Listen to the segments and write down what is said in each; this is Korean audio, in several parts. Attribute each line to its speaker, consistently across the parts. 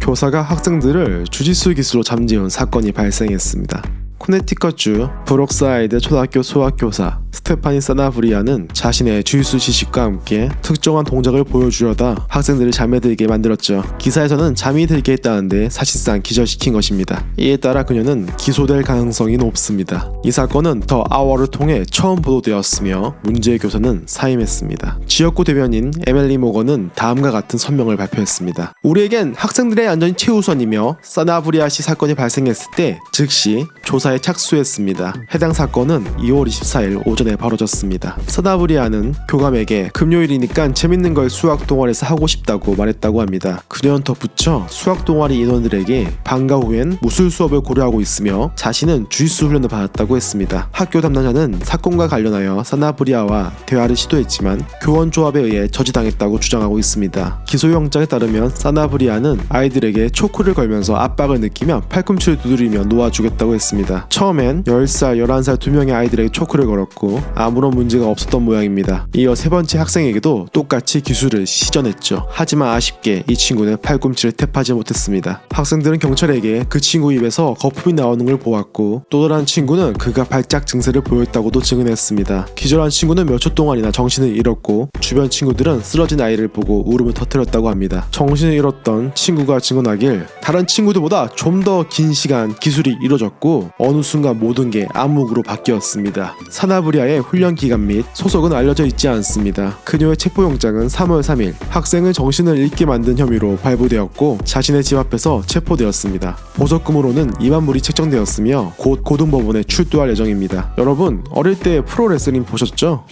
Speaker 1: 교사가 학생들을 주짓수 기술로 잠재운 사건이 발생했습니다. 코네티컷주 브록사이드 초등학교 수학교사 스테파니 사나브리아는 자신의 주짓수 지식과 함께 특정한 동작을 보여주려다 학생들을 잠에 들게 만들었죠. 기사에서는 잠이 들게 했다는데 사실상 기절시킨 것입니다. 이에 따라 그녀는 기소될 가능성이 높습니다. 이 사건은 더 아워를 통해 처음 보도되었으며 문제의 교사는 사임했습니다. 지역구 대변인 에밀리 모건은 다음과 같은 선명을 발표했습니다. 우리에겐 학생들의 안전이 최우선이며 사나브리아 씨 사건이 발생했을 때 즉시 조사에 착수했습니다. 해당 사건은 2월 24일 오전에 벌어졌습니다. 사나브리아는 교감에게 금요일이니까 재밌는 걸 수학 동아리에서 하고 싶다고 말했다고 합니다. 그녀는 덧붙여 수학 동아리 인원들에게 방과 후엔 무술 수업을 고려하고 있으며 자신은 주짓수 훈련을 받았다고 했습니다. 학교 담당자는 사건과 관련하여 사나브리아와 대화를 시도했지만 교원 조합에 의해 저지당했다고 주장하고 있습니다. 기소영장에 따르면 사나브리아는 아이들에게 초크를 걸면서 압박을 느끼며 팔꿈치를 두드리며 놓아주겠다고 했습니다. 처음엔 10살, 11살 두 명의 아이들에게 초크를 걸었고 아무런 문제가 없었던 모양입니다. 이어 세 번째 학생에게도 똑같이 기술을 시전했죠. 하지만 아쉽게 이 친구는 팔꿈치를 탭하지 못했습니다. 학생들은 경찰에게 그 친구 입에서 거품이 나오는 걸 보았고 또 다른 친구는 그가 발작 증세를 보였다고도 증언했습니다. 기절한 친구는 몇 초 동안이나 정신을 잃었고 주변 친구들은 쓰러진 아이를 보고 울음을 터뜨렸다고 합니다. 정신을 잃었던 친구가 증언하길 다른 친구들보다 좀 더 긴 시간 기술이 이뤄졌고 어느 순간 모든 게 암묵으로 바뀌었습니다. 사나브리아의 훈련 기간 및 소속은 알려져 있지 않습니다. 그녀의 체포영장은 3월 3일 학생을 정신을 잃게 만든 혐의로 발부되었고 자신의 집 앞에서 체포되었습니다. 보석금으로는 2만 불이 책정되었으며 곧 고등법원에 출두할 예정입니다. 여러분 어릴 때 프로레슬링 보셨죠?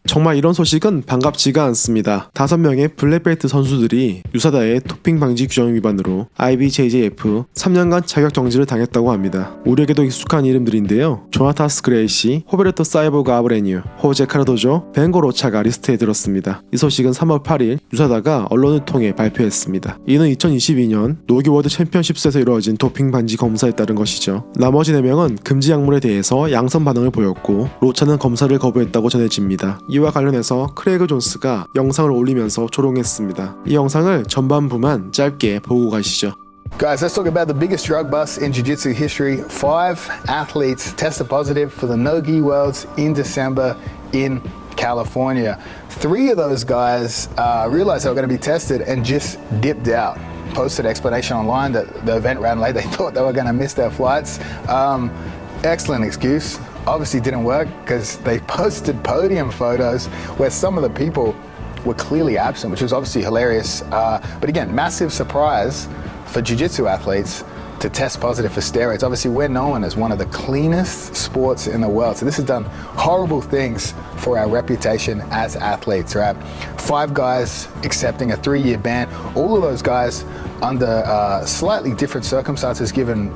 Speaker 1: 정말 이런 소식은 반갑지가 않습니다. 5명의 블랙벨트 선수들이 유사다의 도핑 방지 규정 위반으로 IBJJF 3년간 자격 정지를 당했다고 합니다. 우리에게도 익숙한 이름들인데요. 조나타스 그레이시, 호베르토 사이보그 아브레뉴, 호제 카르도조, 벤고 로차가 리스트에 들었습니다. 이 소식은 3월 8일 유사다가 언론을 통해 발표했습니다. 이는 2022년 노기 월드 챔피언십스에서 이루어진 도핑 방지 검사에 따른 것이죠. 나머지 4명은 금지 약물에 대해서 양성 반응을 보였고 로차는 검사를 거부했다고 전해집니다. 이와 관련해서 크레이그 존스가 영상을 올리면서 조롱했습니다. 이 영상을 전반부만 짧게 보고 가시죠.
Speaker 2: Guys, let's talk about the biggest drug bust in jiu-jitsu history. 5 athletes tested positive for the No-Gi Worlds in December in California. 3 of those guys realized they were going to be tested and just dipped out. Posted explanation online that the event ran late. They thought they were going to miss their flights. Excellent excuse. Obviously didn't work because they posted podium photos where some of the people were clearly absent, which was obviously hilarious. But again, massive surprise for jiu-jitsu athletes to test positive for steroids. Obviously, we're known as one of the cleanest sports in the world. So this has done horrible things for our reputation as athletes, right? 5 guys accepting a 3-year ban. All of those guys under slightly different circumstances given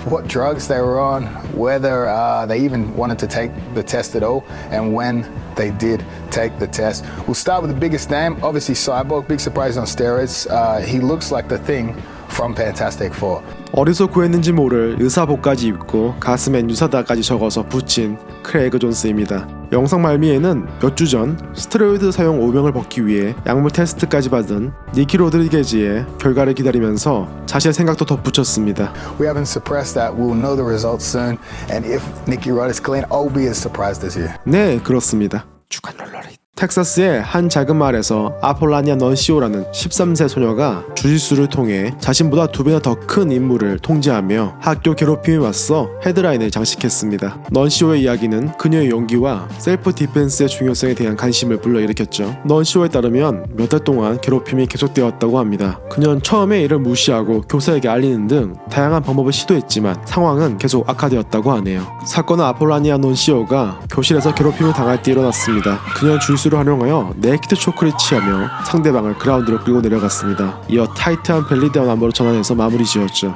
Speaker 2: what drugs they were on, whether they even wanted to take the test at all, and when they did take the test. We'll start with the biggest name, obviously Cyborg, big surprise on steroids. He looks like the Thing from Fantastic Four.
Speaker 1: 어디서 구했는지 모를 의사복까지 입고 가슴엔 유사다까지 적어서 붙인 크레이그 존스입니다. 영상 말미에는 몇 주 전 스테로이드 사용 오명을 벗기 위해 약물 테스트까지 받은 니키 로드리게즈의 결과를 기다리면서 자신의 생각도 덧붙였습니다.
Speaker 2: We haven't suppressed that. We'll know the results soon. And if Nicky Rod is clean, I'll be as surprised as you.
Speaker 1: 네, 그렇습니다. 주간 롤러리. 텍사스의 한 작은 마을에서 아폴라니아 넌시오라는 13세 소녀가 주짓수를 통해 자신보다 2배나 더 큰 인물을 통제하며 학교 괴롭힘에 맞서 헤드라인을 장식했습니다. 넌시오의 이야기는 그녀의 용기와 셀프 디펜스의 중요성에 대한 관심을 불러일으켰죠. 넌시오에 따르면 몇 달 동안 괴롭힘이 계속되었다고 합니다. 그녀는 처음에 이를 무시하고 교사에게 알리는 등 다양한 방법을 시도했지만 상황은 계속 악화되었다고 하네요. 사건은 아폴라니아 넌시오가 교실에서 괴롭힘을 당할 때 일어났습니다. 그녀는 주짓수를 활용하여 네이키드 초크를 취하며 상대방을 그라운드로 끌고 내려갔습니다. 이어 타이트한 벨리다운 안보로 전환해서 마무리 지었죠.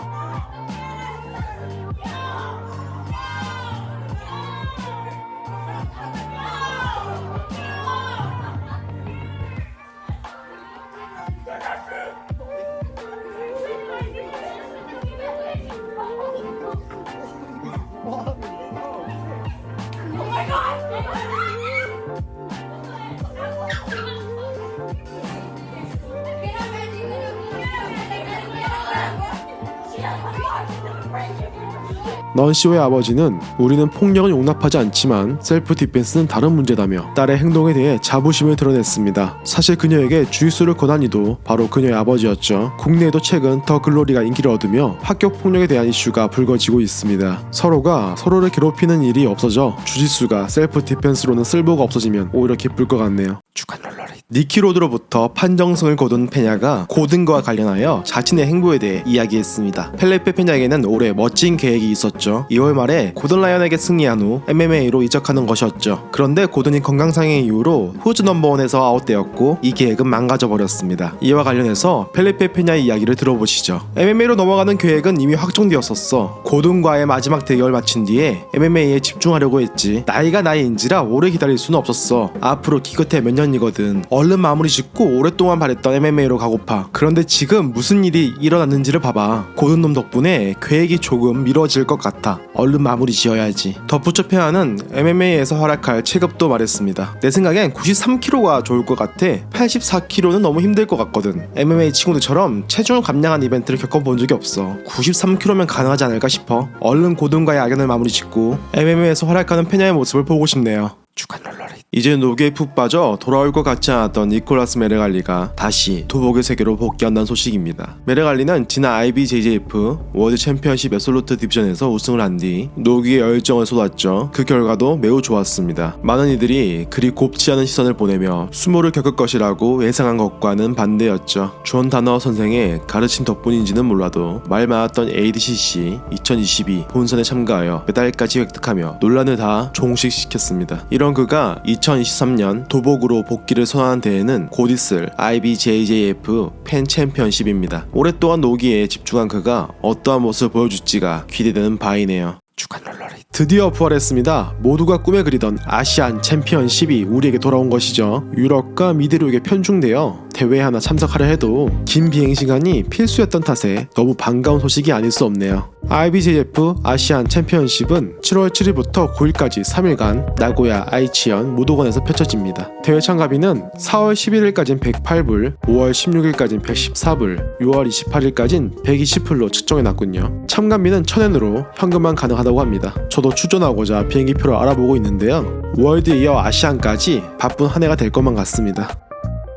Speaker 1: 넌시오의 아버지는 우리는 폭력은 용납하지 않지만 셀프 디펜스는 다른 문제다며 딸의 행동에 대해 자부심을 드러냈습니다. 사실 그녀에게 주짓수를 권한 이도 바로 그녀의 아버지였죠. 국내에도 최근 더 글로리가 인기를 얻으며 학교 폭력에 대한 이슈가 불거지고 있습니다. 서로가 서로를 괴롭히는 일이 없어져 주짓수가 셀프 디펜스로는 쓸모가 없어지면 오히려 기쁠 것 같네요. 주간 롤러리. 니키 로드로부터 판정승을 거둔 페냐가 고든과 관련하여 자신의 행보에 대해 이야기했습니다. 펠리페 페냐에게는 올해 멋진 계획이 있었죠. 2월 말에 고든 라이언에게 승리한 후 MMA로 이적하는 것이었죠. 그런데 고든이 건강상의 이유로 후즈 넘버원에서 아웃되었고 이 계획은 망가져버렸습니다. 이와 관련해서 펠리페 페냐의 이야기를 들어보시죠. MMA로 넘어가는 계획은 이미 확정되었었어. 고든과의 마지막 대결을 마친 뒤에 MMA에 집중하려고 했지. 나이가 나이인지라 오래 기다릴 수는 없었어. 앞으로 기껏해 몇 년이거든. 얼른 마무리 짓고 오랫동안 바랬던 MMA로 가고파. 그런데 지금 무슨 일이 일어났는지를 봐봐. 고든 놈 덕분에 계획이 조금 미뤄질 것 같아. 얼른 마무리 지어야지. 덧붙여 페냐는 MMA에서 활약할 체급도 말했습니다. 내 생각엔 93kg가 좋을 것 같아. 84kg는 너무 힘들 것 같거든. MMA 친구들처럼 체중을 감량한 이벤트를 겪어본 적이 없어. 93kg면 가능하지 않을까 싶어. 얼른 고든과의 악연을 마무리 짓고 MMA에서 활약하는 페냐의 모습을 보고 싶네요. 주간 롤러리. 이제 노기에 푹 빠져 돌아올 것 같지 않았던 니콜라스 메레갈리가 다시 도복의 세계로 복귀한다는 소식입니다. 메레갈리는 지난 IBJJF 월드 챔피언십 애솔루트 디비전에서 우승을 한 뒤 노기에 열정을 쏟았죠. 그 결과도 매우 좋았습니다. 많은 이들이 그리 곱지 않은 시선을 보내며 수모를 겪을 것이라고 예상한 것과는 반대였죠. 존 다너 선생의 가르침 덕분인지는 몰라도 말 많았던 ADCC 2022 본선에 참가하여 메달까지 획득하며 논란을 다 종식시켰습니다. 이런 그가 2023년 도복으로 복귀를 선언한 대회는 곧 있을 IBJJF 팬 챔피언십입니다. 오랫동안 노기에 집중한 그가 어떠한 모습을 보여줄지가 기대되는 바이네요. 주간 롤러리. 드디어 부활했습니다. 모두가 꿈에 그리던 아시안 챔피언십이 우리에게 돌아온 것이죠. 유럽과 미드력에 편중되어 대회에 하나 참석하려 해도 긴 비행시간이 필수였던 탓에 너무 반가운 소식이 아닐 수 없네요. IBJF 아시안 챔피언십은 7월 7일부터 9일까지 3일간 나고야 아이치현 무도건에서 펼쳐집니다. 대회 참가비는 4월 11일까진 108불, 5월 16일까진 114불, 6월 28일까진 120불로 측정해놨군요. 참가비는 1000엔으로 현금만 가능하다고 합니다. 저도 출전하고자 비행기표를 알아보고 있는데요. 월드 이어 아시안까지 바쁜 한 해가 될 것만 같습니다.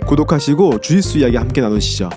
Speaker 1: 구독하시고 주짓수 이야기 함께 나누시죠.